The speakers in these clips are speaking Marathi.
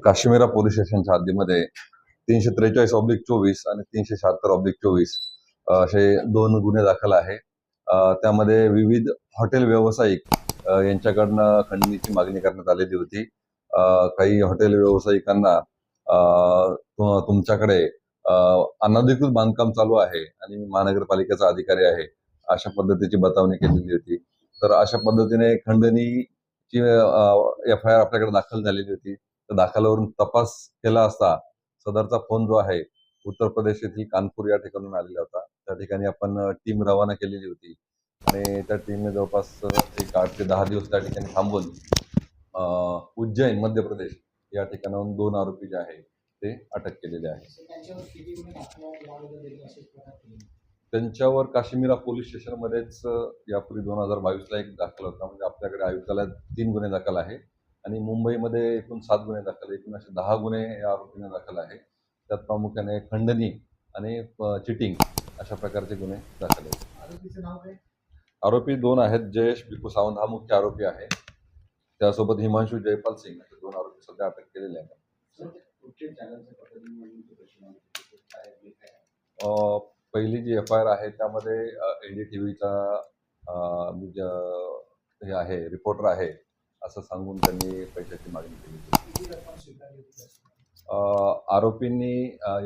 काश्मीरा पोलीस स्टेशनच्या हद्दीमध्ये 343/24 आणि 376/24 असे 2 गुन्हे दाखल आहे. त्यामध्ये विविध हॉटेल व्यावसायिक यांच्याकडनं खंडणीची मागणी करण्यात आलेली होती. काही हॉटेल व्यावसायिकांना तुमच्याकडे अनधिकृत बांधकाम चालू आहे आणि महानगरपालिकेचा अधिकारी आहे अशा पद्धतीची बतावणी केलेली होती. तर अशा पद्धतीने खंडणीची FIR आपल्याकडे दाखल झालेली होती. तर दाखलावरून तपास केला असता सदरचा फोन जो आहे उत्तर प्रदेश येथील कानपूर या ठिकाणून आलेला होता. त्या ठिकाणी आपण टीम रवाना केलेली होती आणि त्या टीमने जवळपास एक 8 ते 10 दिवस त्या ठिकाणी थांबून उज्जैन मध्य प्रदेश या ठिकाणाहून 2 आरोपी जे आहे ते अटक केलेले आहे. त्यांच्यावर काश्मीरा पोलीस स्टेशनमध्येच यापूर्वी 2022ला एक दाखल होता. म्हणजे आपल्याकडे आयुक्तालयात 3 गुन्हे दाखल आहे आणि मुंबईमध्ये एकूण 7 गुन्हे दाखल, एकूण असे 10 गुन्हे या आरोपींना दाखल आहे. त्यात प्रामुख्याने खंडणी आणि चिटिंग अशा प्रकारचे गुन्हे दाखल आहेत. आरोपी 2 आहेत. जयेश बिकू सावंत हा मुख्य आरोपी आहे. त्यासोबत हिमांशू जयपाल सिंग असे 2 आरोपी सध्या अटक केलेले आहेत. पहिली जी FIR आहे त्यामध्ये NDTVचा हे आहे, रिपोर्टर आहे असं सांगून त्यांनी पैशाची मागणी केली. आरोपींनी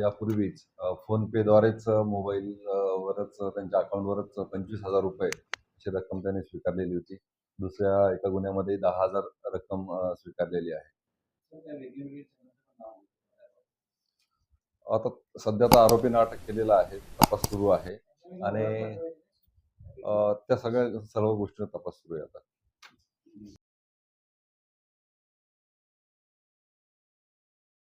यापूर्वीच फोनपेद्वारेच मोबाईलवरच त्यांच्या अकाउंटवरच 25,000 रुपये अशी रक्कम त्यांनी स्वीकारलेली होती. दुसऱ्या एका गुन्ह्यामध्ये 10,000 रक्कम स्वीकारलेली आहे. आता सध्या तर आरोपींना अटक केलेला आहे. तपास सुरू आहे आणि त्या सर्व गोष्टींचा तपास सुरू आहे आता.